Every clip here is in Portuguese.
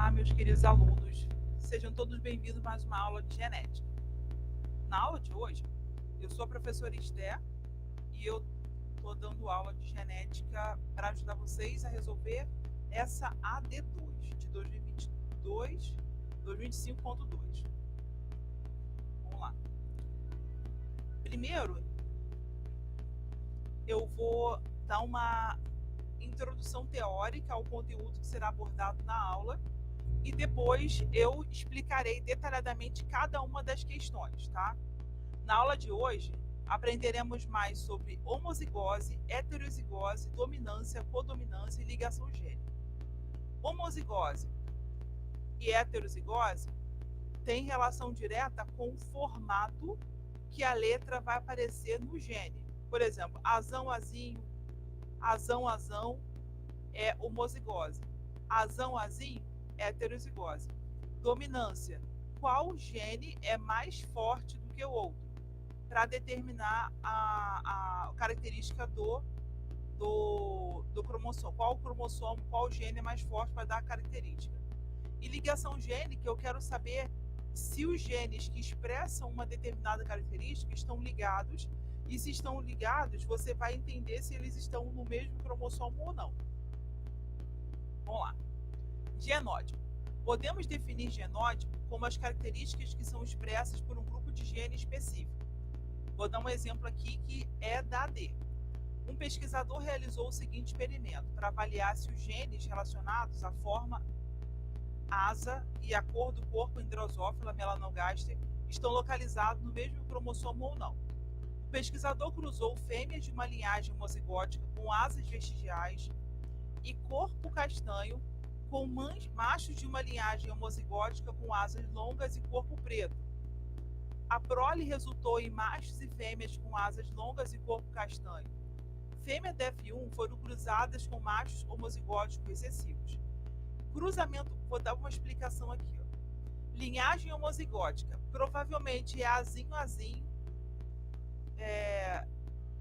Olá, meus queridos alunos. Sejam todos bem-vindos a mais uma aula de genética. Na aula de hoje, eu sou a professora Esther e eu estou dando aula de genética para ajudar vocês a resolver essa AD2 de 2022, 2025.2. Vamos lá. Primeiro, eu vou dar uma introdução teórica ao conteúdo que será abordado na aula e depois eu explicarei detalhadamente cada uma das questões, tá? Na aula de hoje, aprenderemos mais sobre homozigose, heterozigose, dominância, codominância e ligação gênica. Homozigose e heterozigose têm relação direta com o formato que a letra vai aparecer no gene. Por exemplo, azão, azinho, azão, azão é homozigose. Azão, azinho é heterozigose. Dominância. Qual gene é mais forte do que o outro? Para determinar a característica do cromossomo. Qual cromossomo, qual gene é mais forte para dar a característica. E ligação gênica, eu quero saber se os genes que expressam uma determinada característica estão ligados, e se estão ligados, você vai entender se eles estão no mesmo cromossomo ou não. Vamos lá. Genótipo. Podemos definir genótipo como as características que são expressas por um grupo de genes específico. Vou dar um exemplo aqui que é da AD. Um pesquisador realizou o seguinte experimento para avaliar se os genes relacionados à forma asa e à cor do corpo em Drosophila melanogaster estão localizados no mesmo cromossomo ou não. O pesquisador cruzou fêmeas de uma linhagem homozigótica com asas vestigiais e corpo castanho com machos de uma linhagem homozigótica com asas longas e corpo preto. A prole resultou em machos e fêmeas com asas longas e corpo castanho. Fêmeas da F1 foram cruzadas com machos homozigóticos recessivos. Cruzamento, vou dar uma explicação aqui. Linhagem homozigótica, provavelmente é azinho, azinho.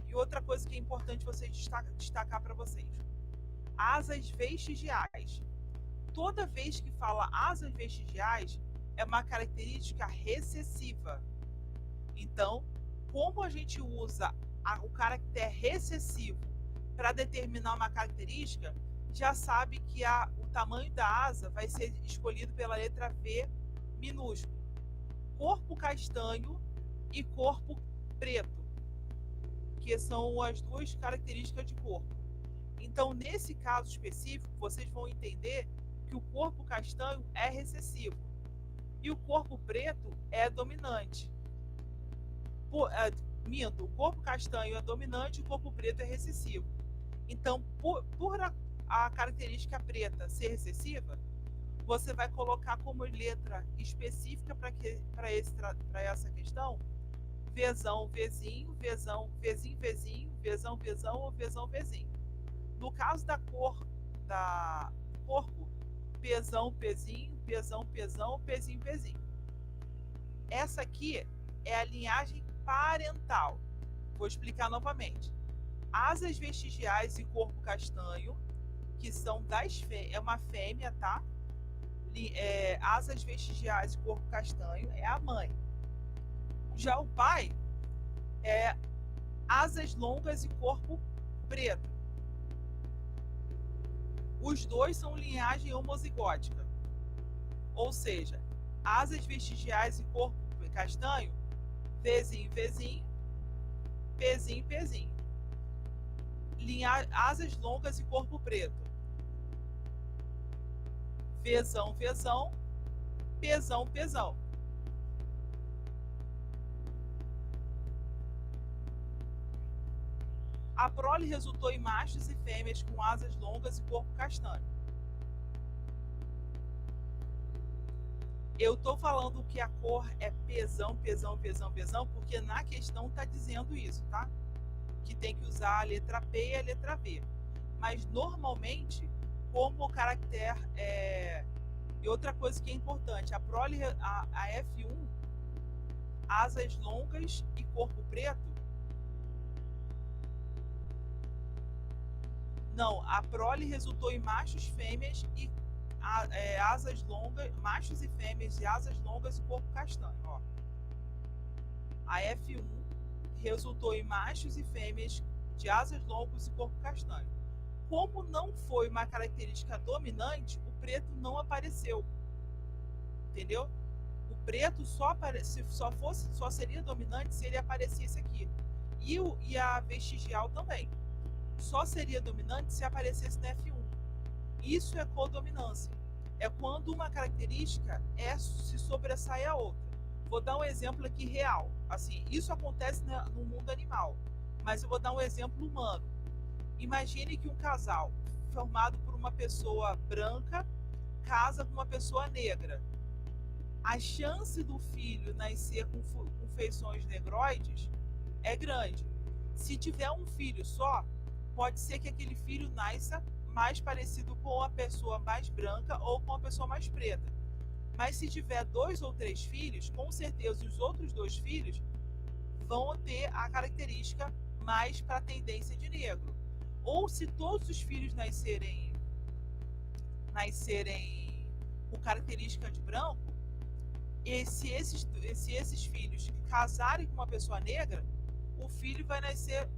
E outra coisa que é importante vocês destacar para vocês. Asas vestigiais. Toda vez que fala asas vestigiais, é uma característica recessiva. Então, como a gente usa o caractere recessivo para determinar uma característica, já sabe que o tamanho da asa vai ser escolhido pela letra V minúsculo. Corpo castanho e corpo preto, que são as duas características de corpo. Então, nesse caso específico, vocês vão entender que o corpo castanho é recessivo e o corpo preto é dominante. O corpo castanho é dominante e o corpo preto é recessivo. Então, por a característica preta ser recessiva, você vai colocar como letra específica para essa questão Vzão, Vzinho, Vzão, Vzinho, Vzinho, Vzão, Vzão ou Vzão, Vzinho. No caso da cor do corpo, Pzão, Pzinho, Pzão, Pzão, Pzinho, Pzinho. Essa aqui é a linhagem parental. Vou explicar novamente. Asas vestigiais e corpo castanho, que são é uma fêmea, tá? Asas vestigiais e corpo castanho é a mãe. Já o pai é asas longas e corpo preto. Os dois são linhagem homozigótica. Ou seja, asas vestigiais e corpo castanho, Vzinho, Vzinho, Pzinho, Pzinho. Asas longas e corpo preto. Vzão, Vzão, Pzão, Pzão. A prole resultou em machos e fêmeas com asas longas e corpo castanho. Eu estou falando que a cor é Pzão, Pzão, Pzão, Pzão, porque na questão está dizendo isso, tá? Que tem que usar a letra P e a letra V. Mas normalmente, como o caractere E outra coisa que é importante, a prole, a F1, asas longas e corpo preto. Não, a prole resultou em machos, fêmeas e asas longas, machos e fêmeas de asas longas e corpo castanho. Ó. A F1 resultou em machos e fêmeas de asas longas e corpo castanho. Como não foi uma característica dominante, o preto não apareceu. Entendeu? O preto só seria dominante se ele aparecesse aqui. E a vestigial também. Só seria dominante se aparecesse na F1. Isso é codominância. É quando uma característica se sobressai a outra. Vou dar um exemplo aqui real. Assim, isso acontece no mundo animal, mas eu vou dar um exemplo humano. Imagine que um casal formado por uma pessoa branca casa com uma pessoa negra. A chance do filho nascer com feições negroides é grande. Se tiver um filho só, pode ser que aquele filho nasça mais parecido com a pessoa mais branca ou com a pessoa mais preta. Mas se tiver 2 ou 3 filhos, com certeza os outros 2 filhos vão ter a característica mais para a tendência de negro. Ou se todos os filhos nascerem com característica de branco, e se esses filhos casarem com uma pessoa negra, o filho vai nascer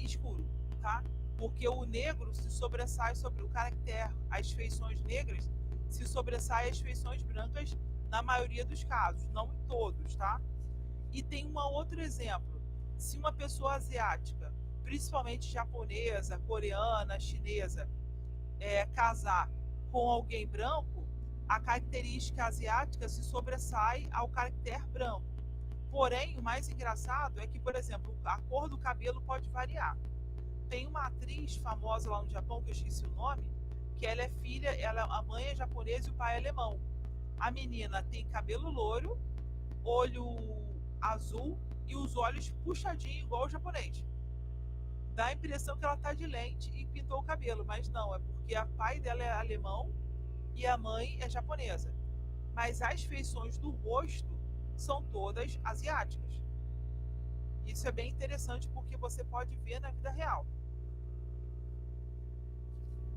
escuro, tá? Porque o negro se sobressai sobre o caractere, as feições negras se sobressaem às feições brancas na maioria dos casos, não em todos, tá? E tem um outro exemplo. Se uma pessoa asiática, principalmente japonesa, coreana, chinesa, casar com alguém branco, a característica asiática se sobressai ao caractere branco. Porém, o mais engraçado é que, por exemplo, a cor do cabelo pode variar. Tem uma atriz famosa lá no Japão, que eu esqueci o nome, que ela é filha, a mãe é japonesa e o pai é alemão. A menina tem cabelo loiro, olho azul e os olhos puxadinhos igual o japonês. Dá a impressão que ela tá de lente e pintou o cabelo, mas não, é porque o pai dela é alemão e a mãe é japonesa. Mas as feições do rosto são todas asiáticas. Isso é bem interessante porque você pode ver na vida real.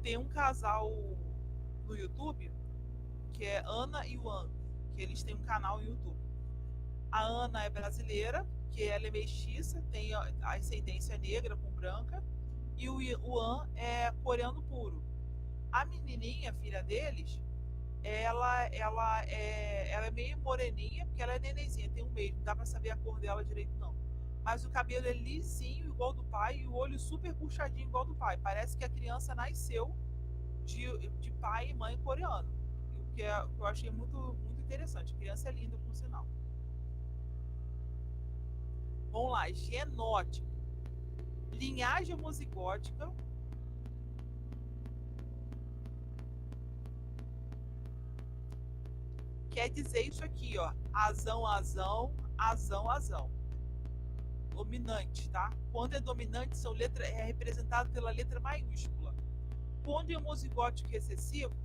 Tem um casal no YouTube que é Ana e Juan, que eles têm um canal no YouTube. A Ana é brasileira, que ela é mestiça, tem a ascendência negra com branca, e o Juan é coreano puro. A menininha, filha deles, ela é meio moreninha, porque ela é nenenzinha, tem um mês, não dá pra saber a cor dela direito não. Mas o cabelo é lisinho, igual do pai, e o olho super puxadinho, igual do pai. Parece que a criança nasceu de pai e mãe coreano. O que eu achei muito, muito interessante. A criança é linda, por sinal. Vamos lá, genótipo. Linhagem homozigótica. Quer dizer isso aqui, ó. Azão, azão, azão, azão. Dominante, tá? Quando é dominante, é representado pela letra maiúscula. Quando é homozigótico recessivo,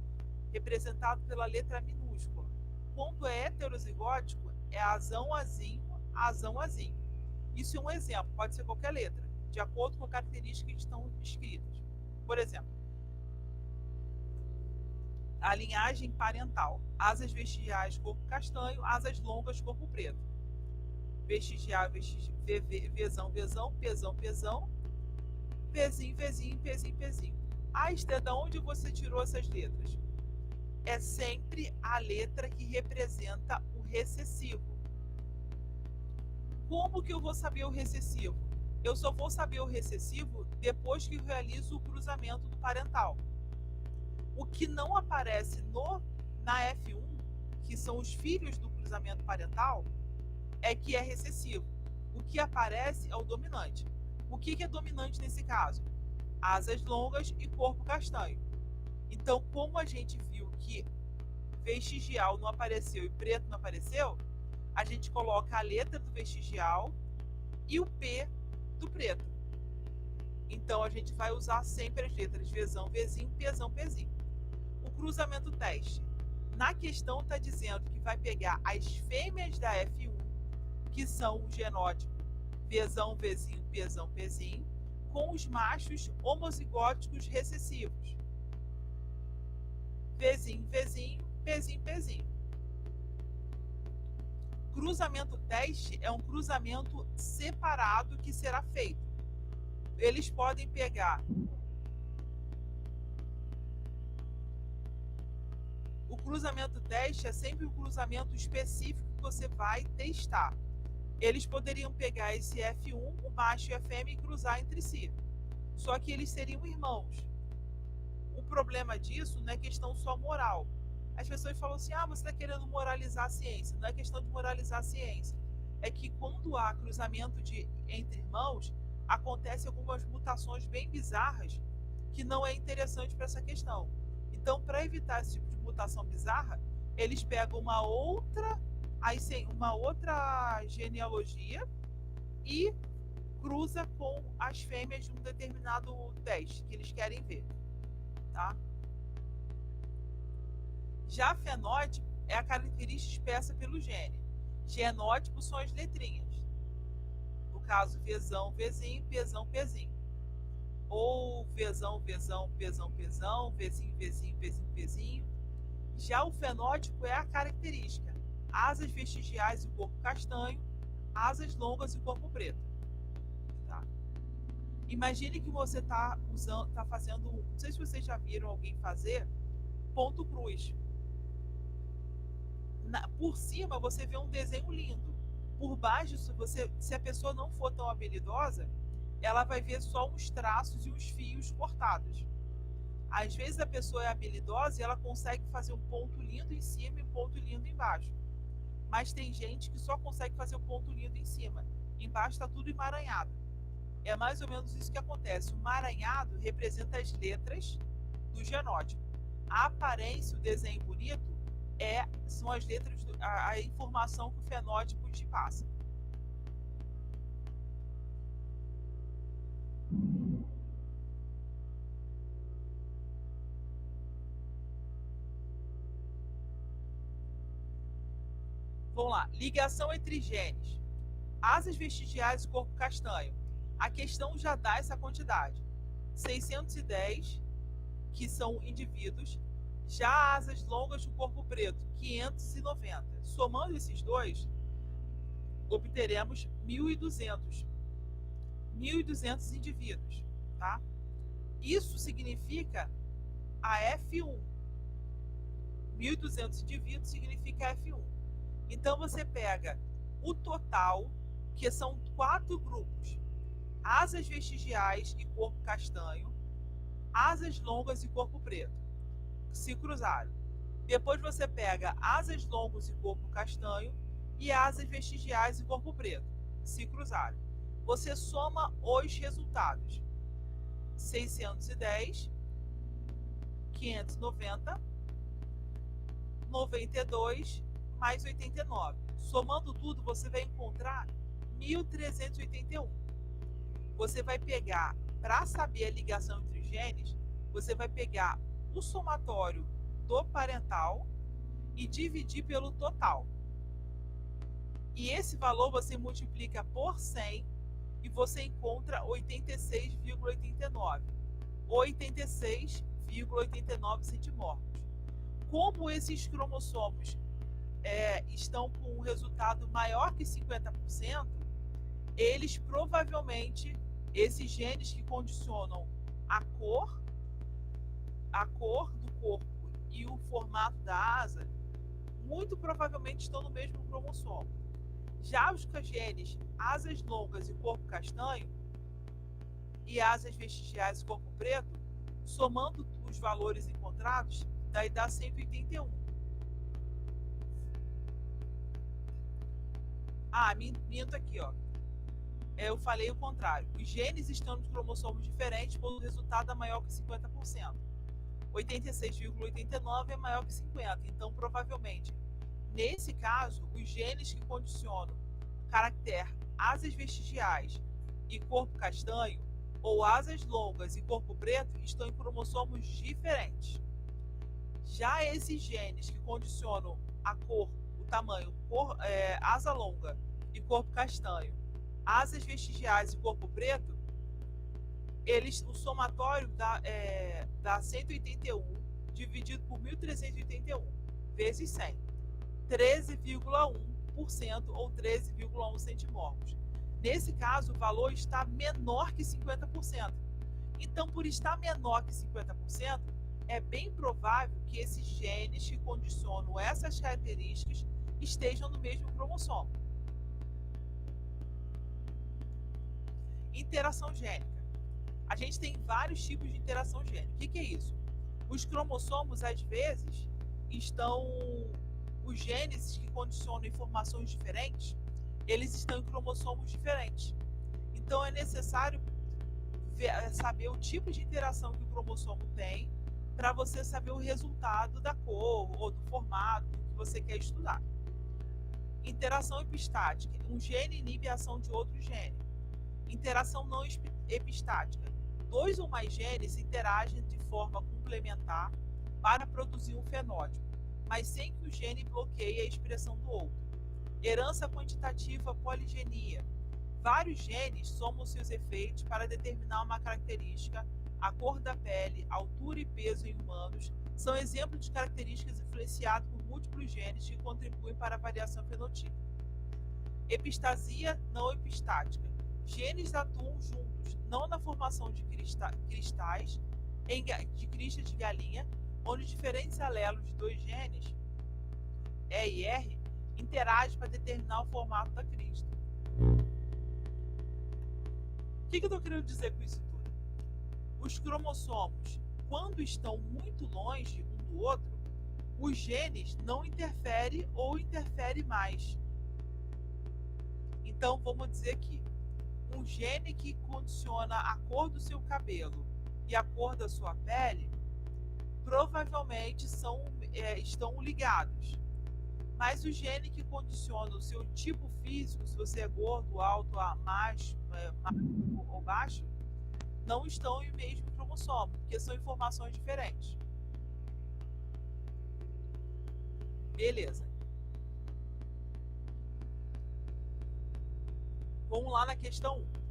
representado pela letra minúscula. Quando é heterozigótico, é azão, azinho, azão, azinho. Isso é um exemplo, pode ser qualquer letra, de acordo com a característica que estão escritas. Por exemplo, a linhagem parental. Asas vestigiais, corpo castanho, asas longas, corpo preto. Vestigial, vezão, vezão, pezão, pezão, pezinho, vezinho, pezinho, pezinho. Ah, Esther, de onde você tirou essas letras? É sempre a letra que representa o recessivo. Como que eu vou saber o recessivo? Eu só vou saber o recessivo depois que eu realizo o cruzamento do parental. O que não aparece na F1, que são os filhos do cruzamento parental, é que é recessivo. O que aparece é o dominante. O que é dominante nesse caso? Asas longas e corpo castanho. Então, como a gente viu que vestigial não apareceu e preto não apareceu, a gente coloca a letra do vestigial e o P do preto. Então, a gente vai usar sempre as letras vezão, vezinho, pezão, pezinho. O cruzamento teste. Na questão está dizendo que vai pegar as fêmeas da F1, que são o genótipo vezão, vezinho, pezão, pezinho, com os machos homozigóticos recessivos. Vzinho, Vzinho, Pzinho, Pzinho. Cruzamento teste é um cruzamento separado que será feito. Eles podem pegar o cruzamento teste é sempre um cruzamento específico que você vai testar. Eles poderiam pegar esse F1, o macho e a fêmea, e cruzar entre si. Só que eles seriam irmãos. O problema disso não é questão só moral. As pessoas falam assim, você está querendo moralizar a ciência. Não é questão de moralizar a ciência. É que quando há cruzamento entre irmãos, acontecem algumas mutações bem bizarras que não é interessante para essa questão. Então, para evitar esse tipo de mutação bizarra, eles pegam uma outra genealogia e cruza com as fêmeas de um determinado teste que eles querem ver, tá? Já fenótipo é a característica expressa pelo gene. Genótipo são as letrinhas. No caso, Vzão, Vzinho, Pzão, Pzinho. Ou Vzão, Vzão, Pzão, Pzão, Vzinho, Vzinho, Pzinho, Pzinho. Já o fenótipo é a característica. Asas vestigiais e corpo castanho, asas longas e corpo preto. Tá? Imagine que você está fazendo, não sei se vocês já viram alguém fazer ponto cruz. Por cima você vê um desenho lindo. Por baixo, se a pessoa não for tão habilidosa, ela vai ver só uns traços e uns fios cortados. Às vezes a pessoa é habilidosa e ela consegue fazer um ponto lindo em cima e um ponto lindo embaixo. Mas tem gente que só consegue fazer o ponto lindo em cima. Embaixo está tudo emaranhado. É mais ou menos isso que acontece. O emaranhado representa as letras do genótipo. A aparência, o desenho bonito, são as letras, a informação que o fenótipo te passa. Vamos lá. Ligação entre genes. Asas vestigiais e corpo castanho. A questão já dá essa quantidade. 610, que são indivíduos. Já asas longas do corpo preto, 590. Somando esses dois, obteremos 1.200. 1.200 indivíduos. Tá? Isso significa a F1. 1.200 indivíduos significa F1. Então, você pega o total, que são 4 grupos. Asas vestigiais e corpo castanho, asas longas e corpo preto. Se cruzarem. Depois você pega asas longas e corpo castanho e asas vestigiais e corpo preto. Se cruzarem. Você soma os resultados. 610, 590, 92 mais 89. Somando tudo, você vai encontrar 1.381. Você vai pegar, para saber a ligação entre os genes, você vai pegar o somatório do parental e dividir pelo total. E esse valor você multiplica por 100 e você encontra 86,89. 86,89 centimorfos. Como esses cromossomos estão com um resultado maior que 50%, eles provavelmente, esses genes que condicionam a cor do corpo e o formato da asa, muito provavelmente estão no mesmo cromossomo. Já os genes asas longas e corpo castanho e asas vestigiais e corpo preto, somando os valores encontrados, daí dá 181. Minto aqui, ó. Eu falei o contrário. Os genes estão nos cromossomos diferentes, quando o resultado é maior que 50%. 86,89 é maior que 50%. Então, provavelmente, nesse caso, os genes que condicionam caractere asas vestigiais e corpo castanho, ou asas longas e corpo preto, estão em cromossomos diferentes. Já esses genes que condicionam a cor, o tamanho, asa longa e corpo castanho, asas vestigiais e corpo preto, O somatório dá 181 dividido por 1.381 vezes 100, 13,1% ou 13,1 centimorgos. Nesse caso, o valor está menor que 50%. Então, por estar menor que 50%, é bem provável que esses genes que condicionam essas características estejam no mesmo cromossomo. Interação gênica. A gente tem vários tipos de interação gênica. O que é isso? Os cromossomos, às vezes, os genes que condicionam informações diferentes, eles estão em cromossomos diferentes. Então, é necessário saber o tipo de interação que o cromossomo tem para você saber o resultado da cor ou do formato que você quer estudar. Interação epistática. Um gene inibe a ação de outro gene. Interação não epistática. 2 ou mais genes interagem de forma complementar para produzir um fenótipo, mas sem que o gene bloqueie a expressão do outro. Herança quantitativa poligenia. Vários genes somam seus efeitos para determinar uma característica. A cor da pele, altura e peso em humanos são exemplos de características influenciadas por múltiplos genes que contribuem para a variação fenotípica. Epistasia não epistática. Genes atuam juntos, não na formação de cristais de cristas de galinha, onde diferentes alelos de 2 genes, E e R, interagem para determinar o formato da crista. O que eu estou querendo dizer com isso tudo? Os cromossomos, quando estão muito longe um do outro, os genes não interferem ou interferem mais. Então, vamos dizer que um gene que condiciona a cor do seu cabelo e a cor da sua pele provavelmente estão ligados. Mas o gene que condiciona o seu tipo físico, se você é gordo, alto, magro ou baixo, não estão em mesmo cromossomo, porque são informações diferentes. Beleza. Vamos lá na questão 1.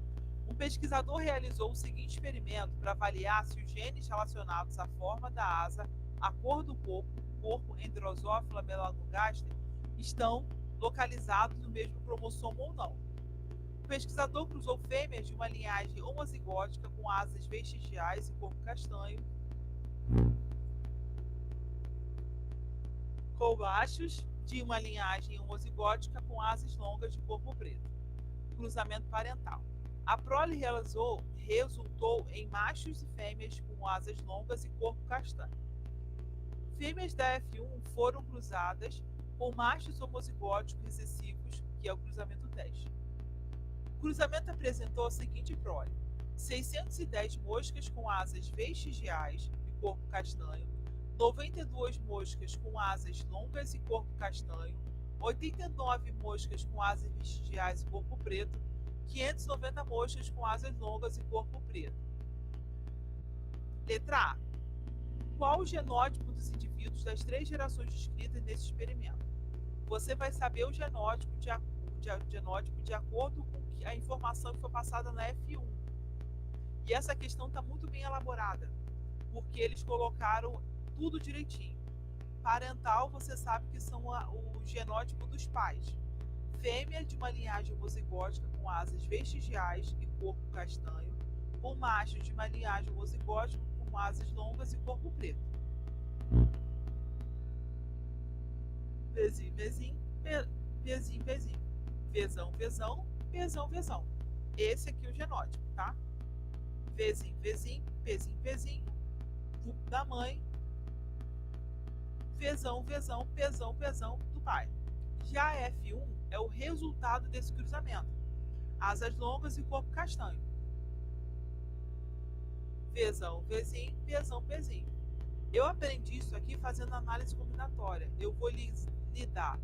Um pesquisador realizou o seguinte experimento para avaliar se os genes relacionados à forma da asa, à cor do corpo em Drosophila melanogaster, estão localizados no mesmo cromossomo ou não. O pesquisador cruzou fêmeas de uma linhagem homozigótica com asas vestigiais e corpo castanho com machos de uma linhagem homozigótica com asas longas de corpo preto. Cruzamento parental. A prole resultou em machos e fêmeas com asas longas e corpo castanho. Fêmeas da F1 foram cruzadas com machos homozigóticos recessivos, que é o cruzamento 10. O cruzamento apresentou a seguinte prole: 610 moscas com asas vestigiais e corpo castanho, 92 moscas com asas longas e corpo castanho, 89 moscas com asas vestigiais e corpo preto, 590 moscas com asas longas e corpo preto. Letra A. Qual o genótipo dos indivíduos das 3 gerações descritas nesse experimento? Você vai saber o genótipo de acordo com a informação que foi passada na F1. E essa questão está muito bem elaborada, porque eles colocaram tudo direitinho. Parental, você sabe que são o genótipo dos pais. Fêmea de uma linhagem homozigótica com asas vestigiais e corpo castanho, ou macho de uma linhagem homozigótica com asas longas e corpo preto. Pezinho, pezinho, pezinho, pezinho. Vezão, vezão, pezão, vezão. Esse aqui é o genótipo, tá? Vezinho, vezinho, pezinho, pezinho. Vulgo da mãe. Vezão, vezão, pezão, pezão do pai. Já a F1 é o resultado desse cruzamento. Asas longas e corpo castanho. Vezão, vezinho, pezão, pezinho. Eu aprendi isso aqui fazendo análise combinatória. Eu vou ligar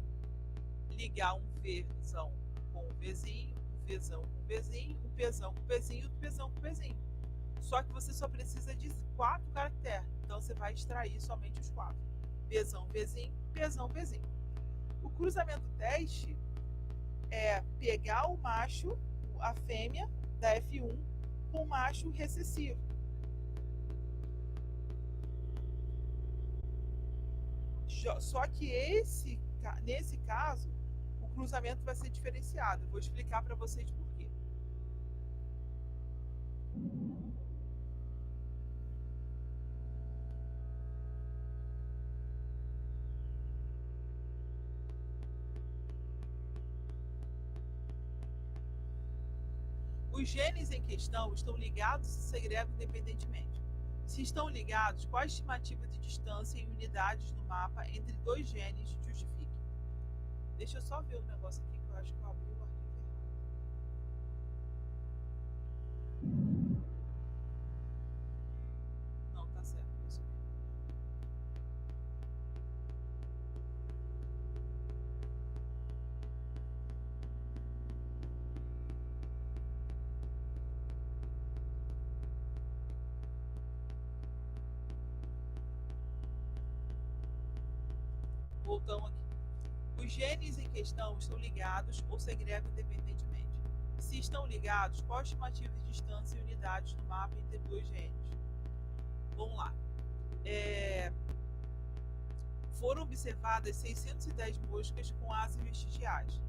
um vezão com um vezinho, um vezão com um vezinho, um pezão com um pezinho e um pezão com um pezinho. Só que você só precisa de 4 caracteres. Então você vai extrair somente os 4. Vezão, vezinho, pezão, vezinho. O cruzamento teste é pegar o macho, a fêmea da F1, com macho recessivo. Só que nesse caso, o cruzamento vai ser diferenciado. Eu vou explicar para vocês por quê. Os genes em questão estão ligados e segregam independentemente. Se estão ligados, qual a estimativa de distância em unidades no mapa entre dois genes justifique? Deixa eu só ver o negócio aqui que eu acho que eu abri o arquivo errado. Não, tá certo. Isso mesmo. Voltamos aqui. Os genes em questão estão ligados ou segregam independentemente. Se estão ligados, qual a estimativa de distância e unidades no mapa entre dois genes? Vamos lá. Foram observadas 610 moscas com asas vestigiais,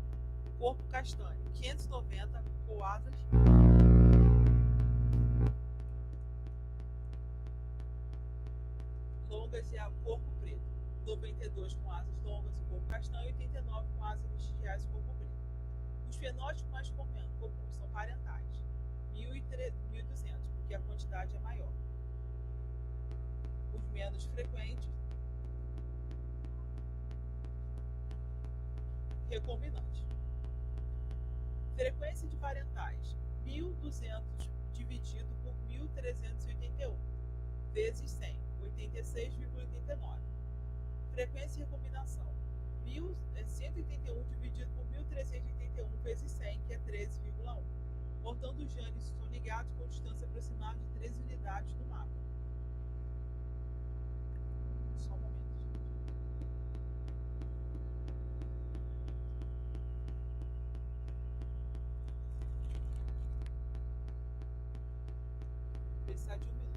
corpo castanho, 590 com asas longas e corpo preto, 92 com asas longas e corpo castanho, e 89 com asas vestigiais e corpo preto. Os fenótipos mais comuns são parentais, 1.200, porque a quantidade é maior. Os menos frequentes, recombinantes. Frequência de parentais, 1.200 dividido por 1.381, vezes 100, 86,89. Frequência de recombinação, 181 dividido por 1.381 vezes 100, que é 13,1. Portanto, os genes estão ligados com distância aproximada de 13 unidades do mapa. Só um momento, gente. Vou precisar de um minuto.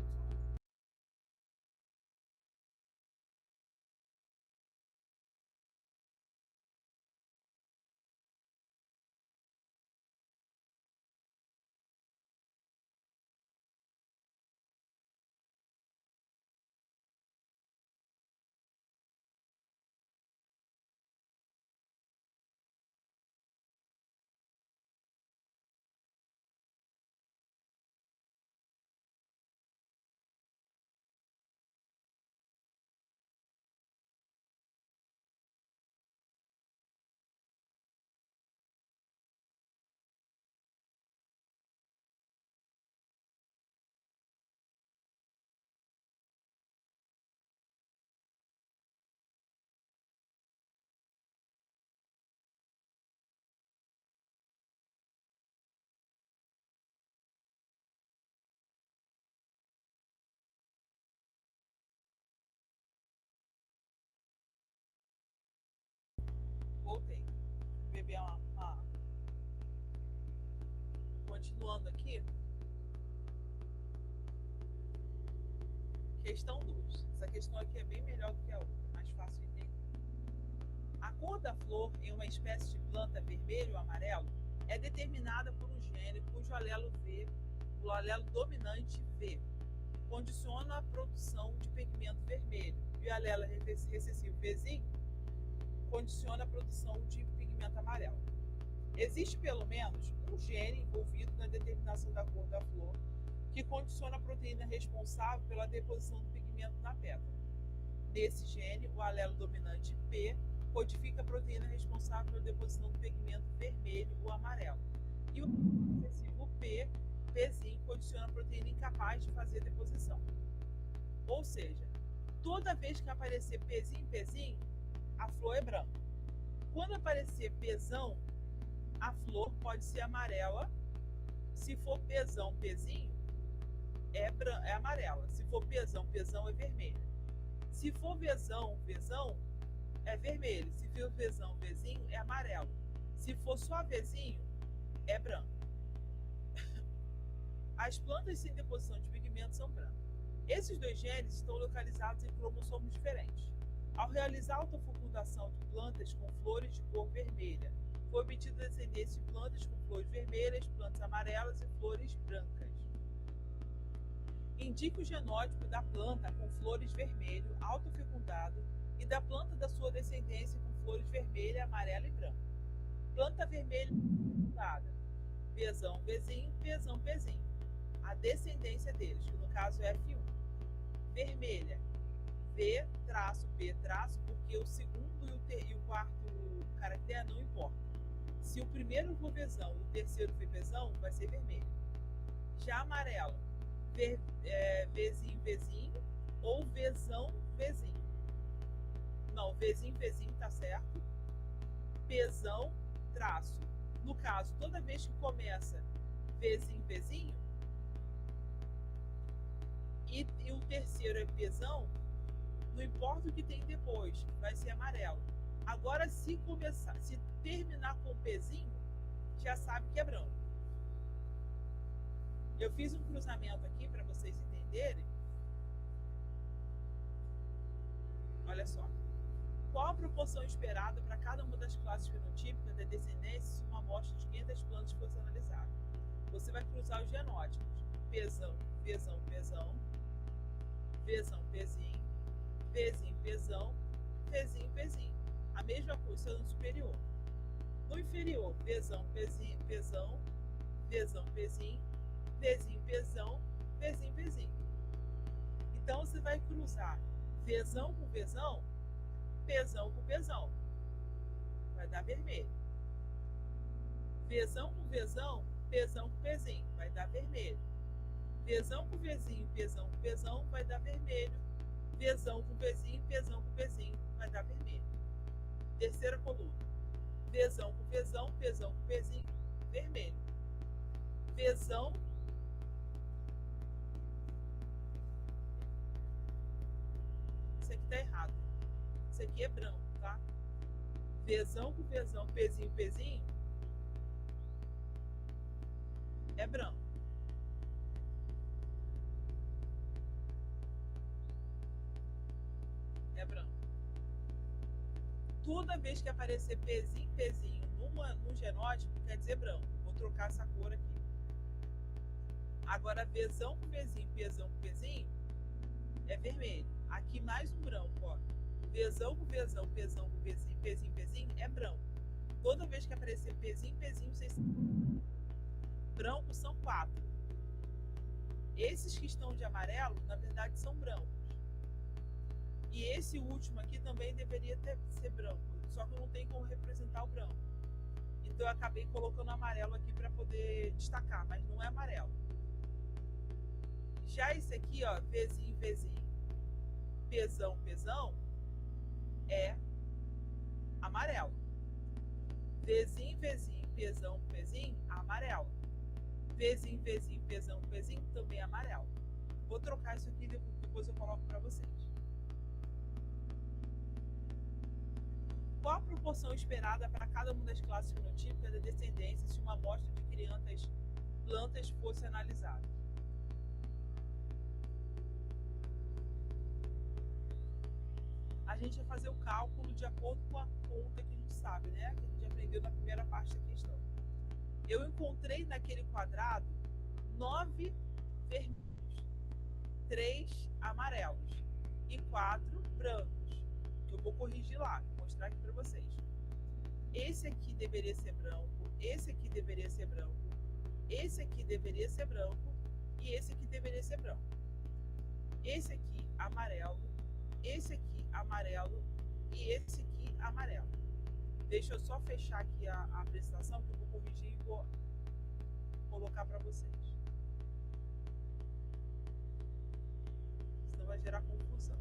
Voltei. Beber uma. Continuando aqui. Questão 2. Essa questão aqui é bem melhor do que a outra, mais fácil de entender. A cor da flor em uma espécie de planta vermelho ou amarelo é determinada por um gene cujo alelo V, o alelo dominante V, condiciona a produção de pigmento vermelho e o alelo recessivo Vzinho condiciona a produção de pigmento amarelo. Existe pelo menos um gene envolvido na determinação da cor da flor que condiciona a proteína responsável pela deposição do pigmento na pétala. Nesse gene, o alelo dominante P codifica a proteína responsável pela deposição do pigmento vermelho ou amarelo. E o recessivo Pzinho, condiciona a proteína incapaz de fazer a deposição. Ou seja, toda vez que aparecer Pzinho, a flor é branca. Quando aparecer Pzão, a flor pode ser amarela. Se for Pzinho, é amarela. Se for Pzão é vermelha. Se for Vzão, é vermelho. Se for Vzinho, é amarelo. Se for só Vzinho, é branco. As plantas sem deposição de pigmentos são brancas. Esses dois genes estão localizados em cromossomos diferentes. Ao realizar a autofecundação de plantas com flores de cor vermelha, foi obtida descendência de plantas com flores vermelhas, plantas amarelas e flores brancas. Indique o genótipo da planta com flores vermelho, autofecundado, e da planta da sua descendência com flores vermelha, amarela e branca. Planta vermelha fecundada, Vzão, Vzinho, Pzão, Pzinho. A descendência deles, que no caso é F1. Vermelha, V, traço, P, traço, porque o segundo e o quarto caractere não importa. Se o primeiro for Vzão e o terceiro for Pzão, vai ser vermelho. Já amarelo, Vzinho, Vzinho, ou Vzão, Vzinho. Não, Vzinho, Vzinho, tá certo. Pzão, traço. No caso, toda vez que começa Vzinho, Vzinho, e o terceiro é Pzão, não importa o que tem depois, vai ser amarelo. Agora, se terminar com Pzinho, já sabe que é branco. Eu fiz um cruzamento aqui para vocês entenderem. Olha só. Qual a proporção esperada para cada uma das classes fenotípicas da descendência se uma amostra de 500 plantas fosse analisada? Você vai cruzar os genótipos. Pzão, Vzão, Pzão, Vzão, Pzinho, Pzinho, Pzão, Pzinho, Pzinho. A mesma coisa no superior. No inferior, Vzão, Pzinho, Pzão, Vzão, Pzinho, Pzinho, Pzão, Pzinho, Pzinho. Então, você vai cruzar Vzão com Vzão, Pzão com Pzão. Vai dar vermelho. Vzão com Vzão, Pzão com Pzinho. Vai dar vermelho. Vzão com Vzinho, Pzão com Pzão, vai dar vermelho. Vzão com Vzinho, Pzão com Pzinho, vai dar vermelho. Terceira coluna. Vzão com Vzão, Pzão com Pzinho, vermelho. Vzão. Isso aqui tá errado. Isso aqui é branco, tá? Vzão com Vzão, Pzinho, Pzinho, é branco. É branco. Toda vez que aparecer Pzinho, Pzinho num genótipo, quer dizer branco. Vou trocar essa cor aqui. Agora, Vzão com Vzinho, Pzão com Pzinho, é vermelho. Aqui mais um branco, ó. Vzão com Vzão, Pzão com Pzinho, Pzinho, Pzinho, é branco. Toda vez que aparecer Pzinho, Pzinho, vocês... Brancos são 4. Esses que estão de amarelo, na verdade, são brancos. E esse último aqui também deveria ser branco, só que não tem como representar o branco. Então eu acabei colocando amarelo aqui para poder destacar, mas não é amarelo. Já esse aqui, ó, Vzinho, Vzinho, Pzão, Pzão, é amarelo. Vzinho, Vzinho, Pzão, Pzinho, amarelo. Vzinho, Vzinho, Pzão, Pzinho, também é amarelo. Vou trocar isso aqui, depois eu coloco para vocês. Qual a proporção esperada para cada uma das classes fenotípicas da descendência se uma amostra de crianças plantas fosse analisada? A gente vai fazer o cálculo de acordo com a conta que a gente sabe, né? Que a gente aprendeu na primeira parte da questão. Eu encontrei naquele quadrado 9 vermelhos, 3 amarelos e 4 brancos. Eu vou corrigir lá, vou mostrar aqui para vocês. Esse aqui deveria ser branco, esse aqui deveria ser branco, esse aqui deveria ser branco e esse aqui deveria ser branco. Esse aqui amarelo, esse aqui amarelo e esse aqui amarelo. Deixa eu só fechar aqui a apresentação que eu vou corrigir e vou colocar para vocês. Senão vai gerar confusão.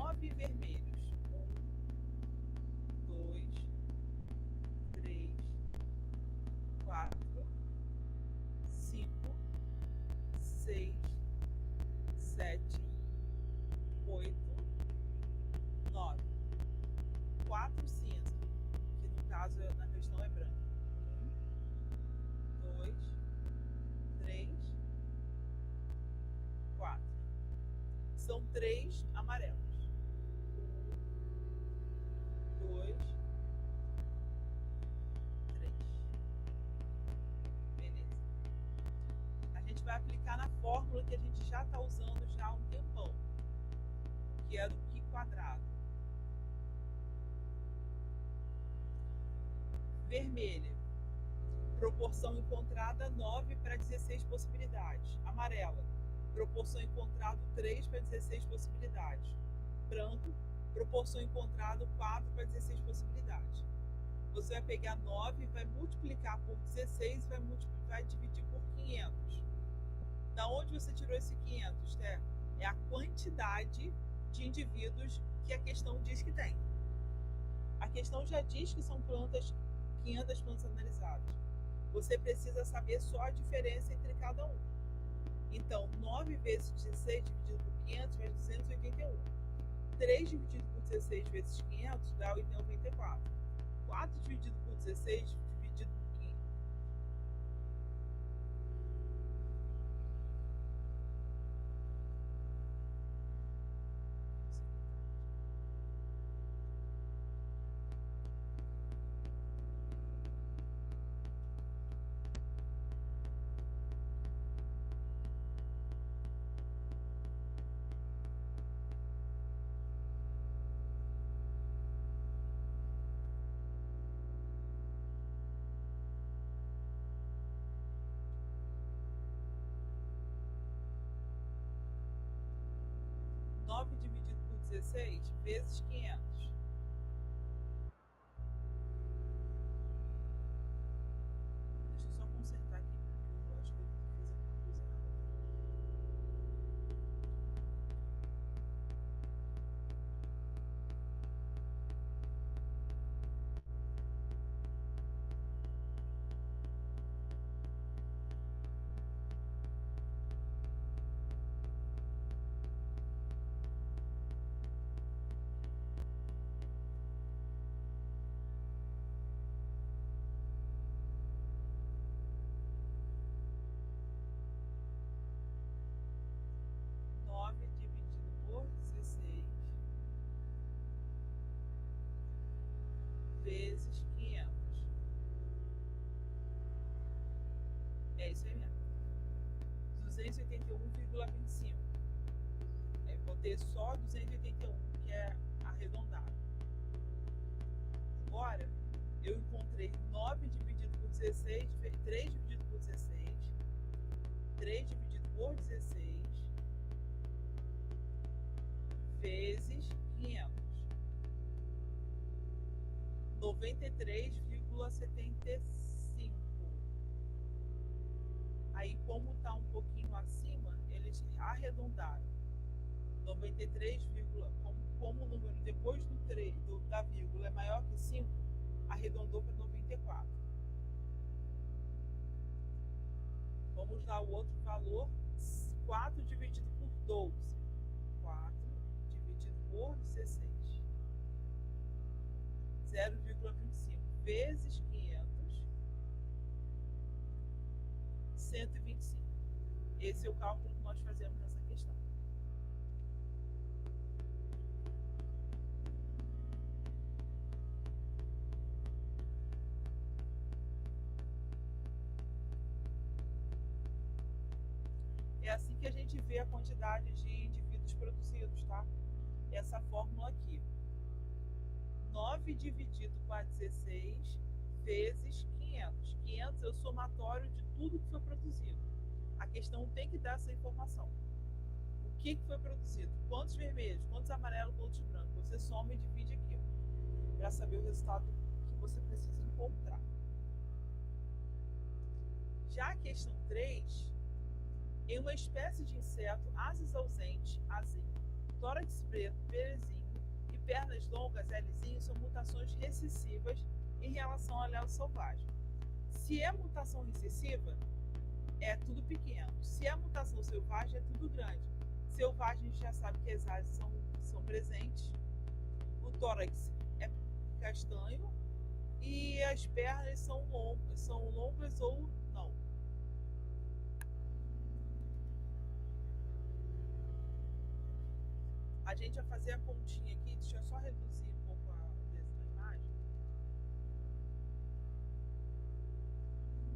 9 vermelhos. 1, 2, 3, 4, 5, 6, 7, 8, 9. 4 cinza, que no caso na questão é branco. 1, 2, 3, 4. São 3 amarelos. 1, 2, 3. Beleza. A gente vai aplicar na fórmula que a gente já está usando já há um tempão, que é do Q quadrado. Vermelha, proporção encontrada 9 para 16 possibilidades. Amarela, proporção encontrada 3 para 16 possibilidades. Branco, proporção encontrada 4 para 16 possibilidades. Você vai pegar 9, vai multiplicar por 16 e vai dividir por 500. Da onde você tirou esse 500, Té? É a quantidade de indivíduos que a questão diz que tem. A questão já diz que são 500 plantas analisadas. Você precisa saber só a diferença entre cada um. Então, 9 vezes 16 dividido por 500 vai 281. 3 dividido por 16 vezes 500 dá 94. 4 dividido por 16 dividido por 500. Dividido por 16 vezes 500. Deixa eu só consertar aqui, porque eu acho que eu fiz alguma coisa errada. 9 dividido por 16 vezes 500. É isso aí mesmo. 281,25. Aí vou ter só 281, que é arredondado. Agora, eu encontrei 9 dividido por 16, 3 dividido por 16, 3 dividido por 16, vezes 500. 93,75. Aí, como está um pouquinho acima, eles arredondaram. 93, como o número depois do 3, da vírgula é maior que 5, arredondou para 94. Vamos lá, o outro valor, 4 dividido por 12. 4 dividido por 16. 0,25 vezes 500, 125. Esse é o cálculo que nós fazemos nessa questão. É assim que a gente vê a quantidade de indivíduos produzidos, tá? Essa fórmula aqui. 9 dividido por 16 vezes 500. 500 é o somatório de tudo que foi produzido. A questão tem que dar essa informação. O que foi produzido? Quantos vermelhos, quantos amarelos, quantos brancos? Você soma e divide aqui, para saber o resultado que você precisa encontrar. Já a questão 3, em uma espécie de inseto, asas ausentes, asinho, tórax preto, perezinho, pernas longas, Lzinho, são mutações recessivas em relação ao alelo selvagem. Se é mutação recessiva, é tudo pequeno. Se é mutação selvagem, é tudo grande. Selvagem, a gente já sabe que as asas são presentes, o tórax é castanho e as pernas são longas ou não. A gente vai fazer a continha aqui, deixa eu só reduzir um pouco a imagem.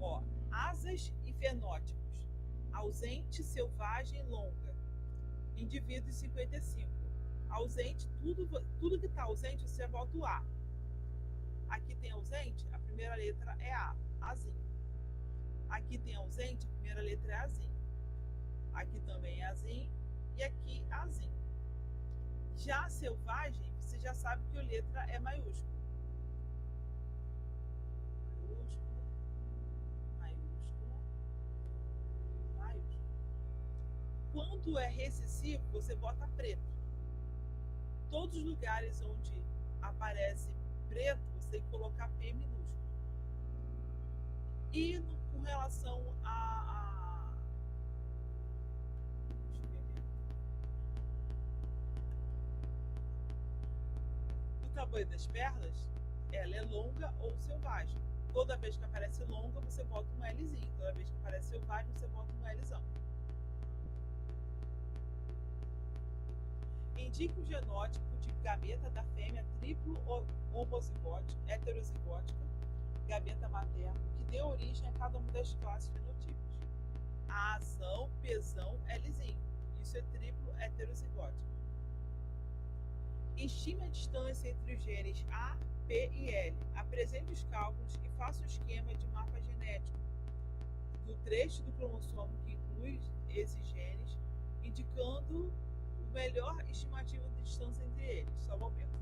Ó, asas e fenótipos. Ausente, selvagem, longa. Indivíduos 55. Ausente, tudo que está ausente, você volta o A. Aqui tem ausente, a primeira letra é A, Azinho. Aqui tem ausente, a primeira letra é Azinho. Aqui também é Azinho e aqui Azinho. Já selvagem, você já sabe que a letra é maiúscula. Maiúscula, maiúscula, maiúscula. Quando é recessivo, você bota preto. Todos os lugares onde aparece preto, você tem que colocar P minúsculo. E com relação o tamanho das pernas, ela é longa ou selvagem. Toda vez que aparece longa, você bota um Lzinho. Toda vez que aparece selvagem, você bota um Lzão. Indica o genótipo de gameta da fêmea triplo homozigótica, heterozigótica, gameta materno, que deu origem a cada uma das classes fenotípicas. A Azão, Pzão, Lzinho. Isso é triplo heterozigótico. Estime a distância entre os genes A, P e L. Apresente os cálculos e faça um esquema de mapa genético do trecho do cromossomo que inclui esses genes, indicando o melhor estimativa de distância entre eles. Só um momento.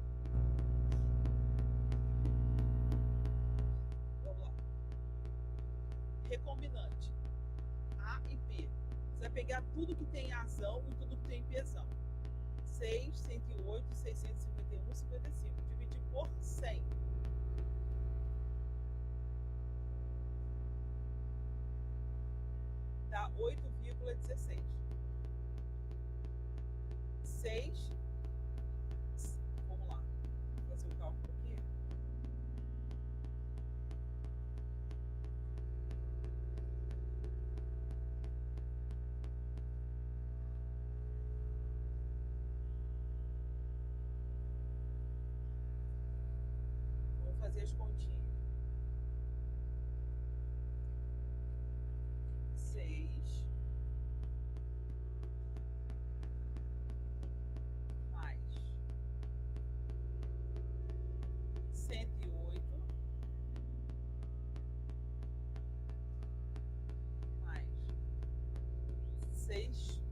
Vamos lá. Recombinante. A e P. Você vai pegar tudo que tem Azão e tudo que tem Pzão. 6, 108, 651, 55. Dividir por 100. Dá 8,16. 6. Vamos lá. Vou fazer o cálculo aqui. Vamos fazer as continhas. 6 mais 108 mais 651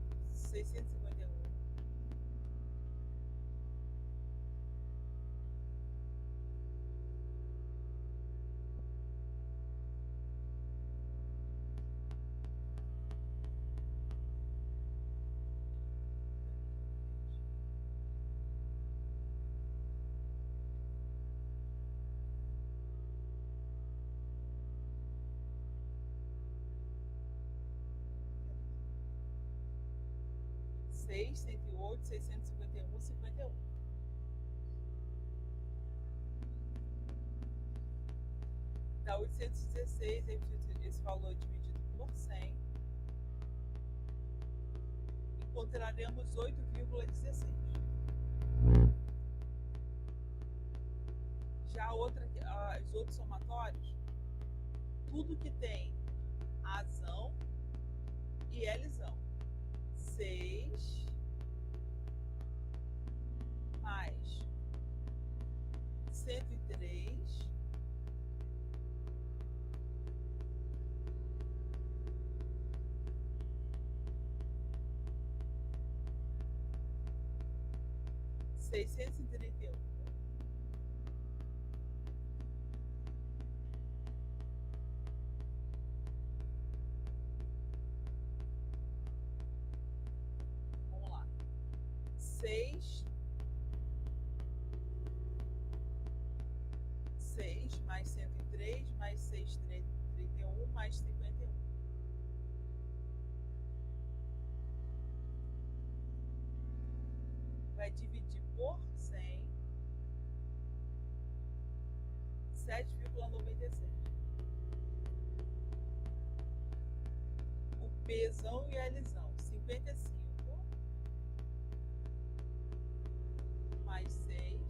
6, 108, 651, 51. Dá 816, esse valor dividido por 100. Encontraremos 8,16. Já os outros somatórios, tudo que tem Azão e Lzão. 6 mais 103 631. Vamos lá. 6 6 mais 103 mais 631 mais 51. Vai dividir por 100, 7,97. O Pzão e a Lzão, 55 mais 6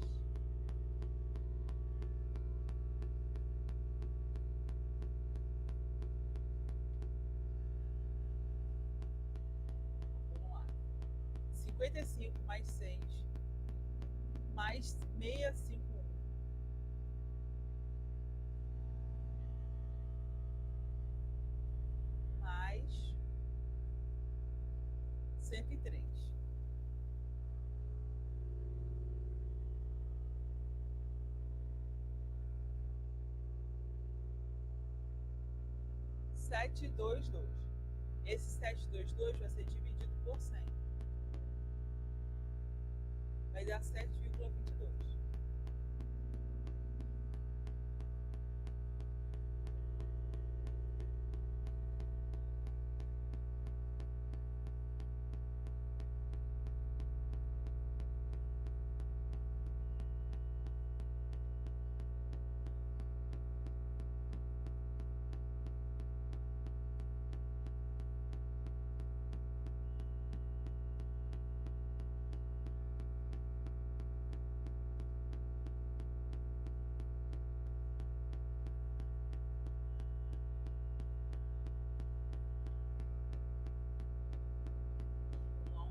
vamos lá, 55 mais 6 mais 651 mais 103. 722. Esse 722 vai ser dividido por 100. Vai dar 7,22.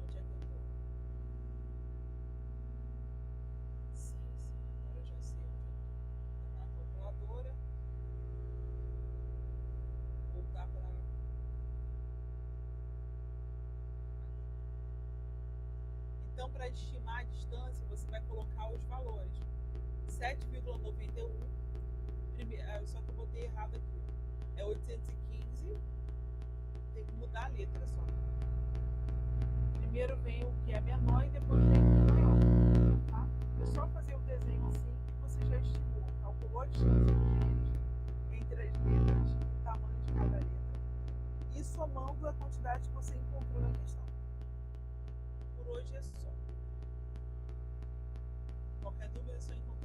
Onde é que eu tô? Sim, agora eu já sei onde eu tô. Tá na calculadora. Voltar para. Então, para estimar a distância, você vai colocar os valores. 7,91. Só que eu botei errado aqui. É 815. Tem que mudar a letra só. Primeiro vem o que é menor e depois vem o que é maior. Tá? É só fazer o desenho assim que você já estimou. Calculou a distância entre as letras, o tamanho de cada letra. E somando a quantidade que você encontrou na questão. Por hoje é só. Qualquer dúvida é só encontrar.